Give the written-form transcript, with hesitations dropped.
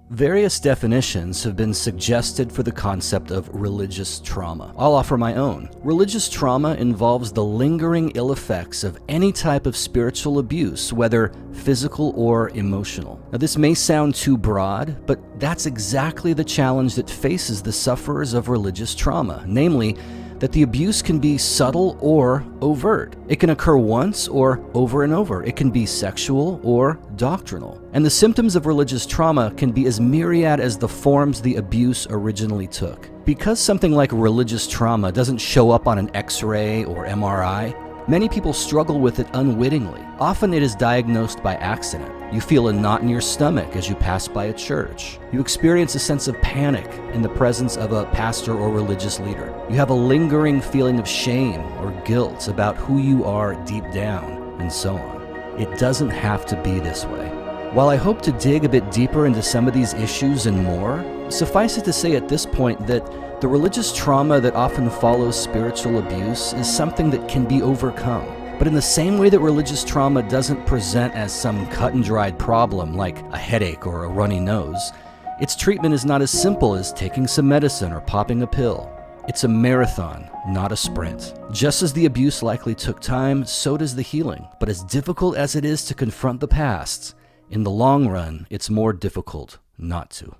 Various definitions have been suggested for the concept of religious trauma. I'll offer my own. Religious trauma involves the lingering ill effects of any type of spiritual abuse, whether physical or emotional. Now, this may sound too broad, but that's exactly the challenge that faces the sufferers of religious trauma, namely, that the abuse can be subtle or overt. It can occur once or over and over. It can be sexual or doctrinal. And the symptoms of religious trauma can be as myriad as the forms the abuse originally took. Because something like religious trauma doesn't show up on an X-ray or MRI, many people struggle with it unwittingly. Often it is diagnosed by accident. You feel a knot in your stomach as you pass by a church. You experience a sense of panic in the presence of a pastor or religious leader. You have a lingering feeling of shame or guilt about who you are deep down, and so on. It doesn't have to be this way. While I hope to dig a bit deeper into some of these issues and more, suffice it to say at this point that the religious trauma that often follows spiritual abuse is something that can be overcome. But in the same way that religious trauma doesn't present as some cut-and-dried problem like a headache or a runny nose, its treatment is not as simple as taking some medicine or popping a pill. It's a marathon, not a sprint. Just as the abuse likely took time, so does the healing. But as difficult as it is to confront the past, in the long run, it's more difficult not to.